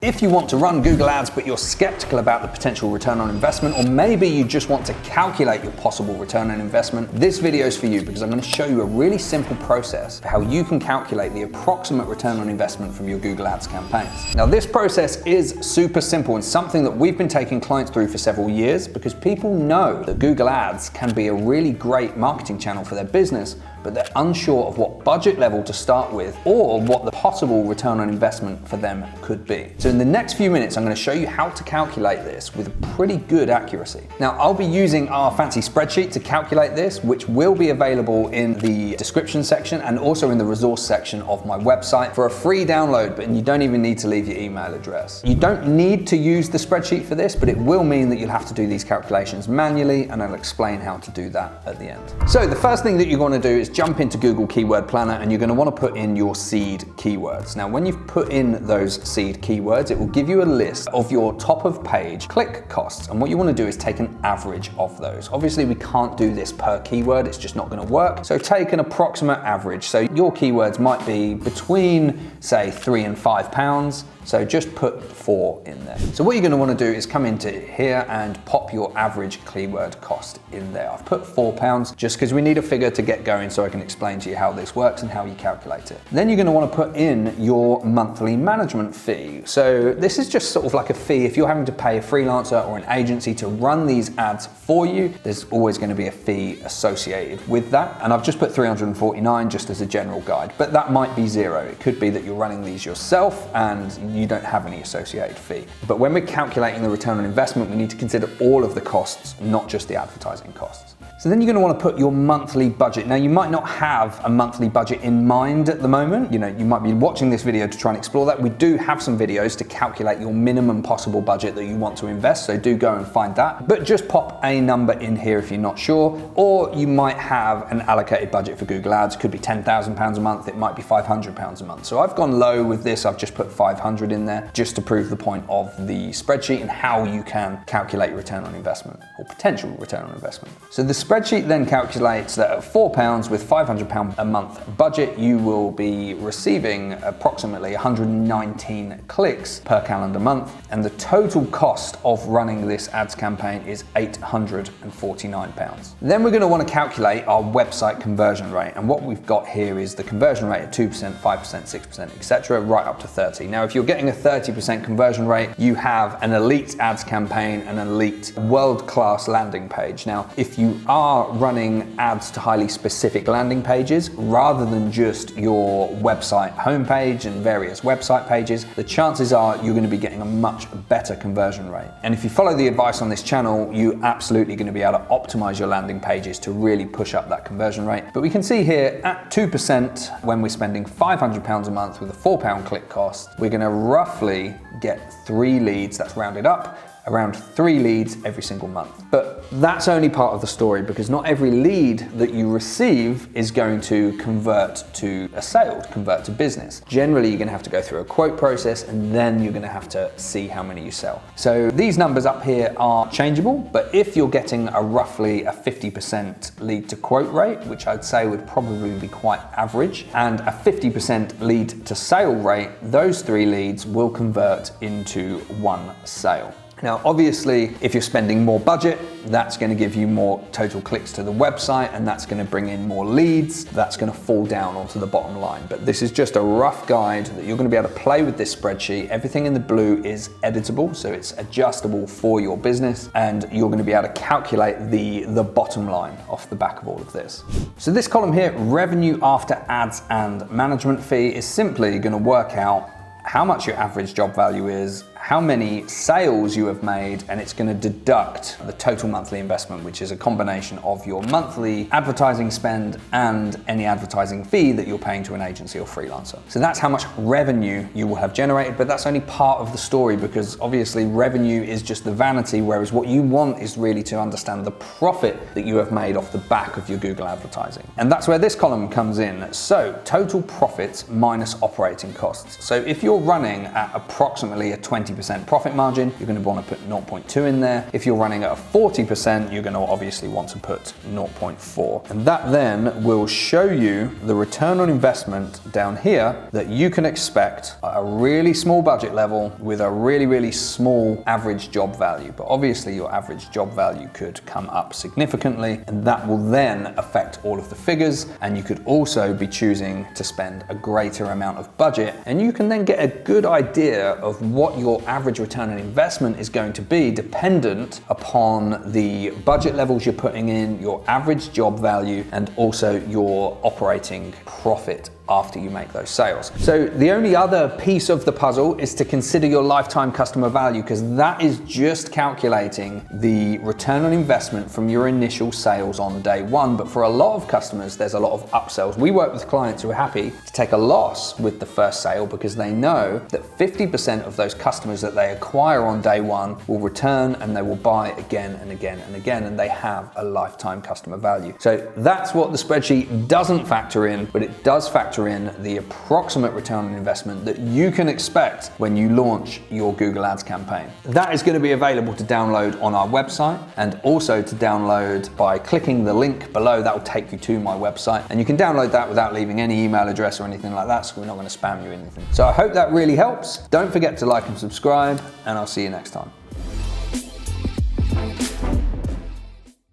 if you want to run Google Ads, but you're skeptical about the potential return on investment, or maybe you just want to calculate your possible return on investment, this video is for you because I'm going to show you a really simple process for how you can calculate the approximate return on investment from your Google Ads campaigns. Now, this process is super simple and something that we've been taking clients through for several years because people know that Google Ads can be a really great marketing channel for their business, but they're unsure of what budget level to start with or what the possible return on investment for them could be. So in the next few minutes, I'm going to show you how to calculate this with pretty good accuracy. Now, I'll be using our fancy spreadsheet to calculate this, which will be available in the description section and also in the resource section of my website for a free download, but you don't even need to leave your email address. You don't need to use the spreadsheet for this, but it will mean that you'll have to do these calculations manually, and I'll explain how to do that at the end. So the first thing that you're going to do is jump into Google Keyword Planner, and you're going to want to put in your seed keywords. Now, when you've put in those seed keywords, it will give you a list of your top of page click costs. And what you want to do is take an average of those. Obviously, we can't do this per keyword. It's just not going to work. So take an approximate average. So your keywords might be between, say, £3 and £5. So just put 4 in there. So what you're going to want to do is come into here and pop your average keyword cost in there. I've put £4 just because we need a figure to get going so I can explain to you how this works and how you calculate it. Then you're going to want to put in your monthly management fee. So this is just sort of like a fee. If you're having to pay a freelancer or an agency to run these ads for you, there's always going to be a fee associated with that. And I've just put $349 just as a general guide, but that might be 0. It could be that you're running these yourself and you don't have any associated fee. But when we're calculating the return on investment, we need to consider all of the costs, not just the advertising costs. So then you're going to want to put your monthly budget. Now, you might not have a monthly budget in mind at the moment. You might be watching this video to try and explore that. We do have some videos to calculate your minimum possible budget that you want to invest, so do go and find that. But just pop a number in here if you're not sure, or you might have an allocated budget for Google Ads. It could be £10,000 a month, it might be £500 a month. So I've gone low with this. I've just put 500 in there just to prove the point of the spreadsheet and how you can calculate return on investment or potential return on investment. So the spreadsheet then calculates that at £4 with £500 a month budget, you will be receiving approximately 119 clicks per calendar month, and the total cost of running this ads campaign is £849. Then we're going to want to calculate our website conversion rate, and what we've got here is the conversion rate at 2%, 5%, 6%, etc., right up to 30. Now, if you're getting a 30% conversion rate, you have an elite ads campaign and an elite world-class landing page. Now, if you are running ads to highly specific landing pages rather than just your website homepage and various website pages, the chances are you're going to be getting a much better conversion rate. And if you follow the advice on this channel, you're absolutely going to be able to optimize your landing pages to really push up that conversion rate. But we can see here at 2%, when we're spending £500 a month with a £4 click cost, we're going to roughly get 3 leads, that's rounded up, around 3 leads every single month. But that's only part of the story, because not every lead that you receive is going to convert to a sale, convert to business. Generally, you're going to have to go through a quote process, and then you're going to have to see how many you sell. So these numbers up here are changeable, but if you're getting a roughly a 50% lead to quote rate, which I'd say would probably be quite average, and a 50% lead to sale rate, those 3 leads will convert into 1 sale. Now, obviously, if you're spending more budget, that's going to give you more total clicks to the website, and that's going to bring in more leads. That's going to fall down onto the bottom line. But this is just a rough guide that you're going to be able to play with this spreadsheet. Everything in the blue is editable, so it's adjustable for your business, and you're going to be able to calculate the bottom line off the back of all of this. So this column here, revenue after ads and management fee, is simply going to work out how much your average job value is, how many sales you have made, and it's going to deduct the total monthly investment, which is a combination of your monthly advertising spend and any advertising fee that you're paying to an agency or freelancer. So that's how much revenue you will have generated, but that's only part of the story, because obviously revenue is just the vanity, whereas what you want is really to understand the profit that you have made off the back of your Google advertising. And that's where this column comes in. So total profits minus operating costs. So if you're running at approximately a 20% 20% profit margin, you're going to want to put 0.2 in there. If you're running at a 40%, you're going to obviously want to put 0.4. And that then will show you the return on investment down here that you can expect at a really small budget level with a really, really small average job value. But obviously your average job value could come up significantly, and that will then affect all of the figures. And you could also be choosing to spend a greater amount of budget, and you can then get a good idea of what your average return on investment is going to be dependent upon the budget levels you're putting in, your average job value, and also your operating profit after you make those sales. So the only other piece of the puzzle is to consider your lifetime customer value, because that is just calculating the return on investment from your initial sales on day one. But for a lot of customers, there's a lot of upsells. We work with clients who are happy to take a loss with the first sale because they know that 50% of those customers that they acquire on day one will return and they will buy again and again and again, and they have a lifetime customer value. So that's what the spreadsheet doesn't factor in, but it does factor in the approximate return on investment that you can expect when you launch your Google Ads campaign. That is going to be available to download on our website, and also to download by clicking the link below. That will take you to my website, and you can download that without leaving any email address or anything like that, so we're not going to spam you anything. So I hope that really helps. Don't forget to like and subscribe, and I'll see you next time.